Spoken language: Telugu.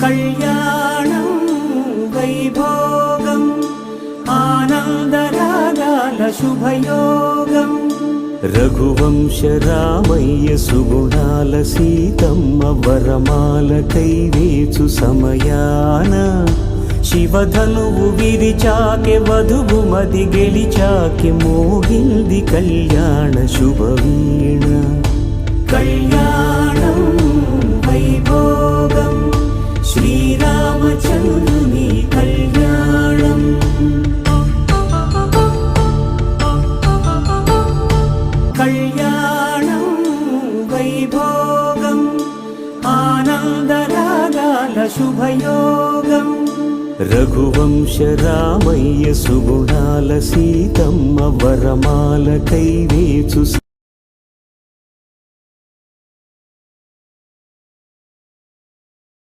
కళ్యాణం వైభోగం ఆనందరాగాల శుభయోగం రఘువంశ రామయ్య సుగుణాల సీతమ్మ వరమాల కైవేచు సమయాన శివధనువు విరిచాకె వధువు మది గెలిచాకె మోగింది కళ్యాణ శుభవీణ కళ్యాణం వైభోగం శ్రీరామచంద్రుని కళ్యాణం కళ్యాణం వైభోగం ఆనందరాగాల శుభయోగం రఘువంశ రామయ్య సుగుణాల సీతమ్మ వరమాల కైవేచు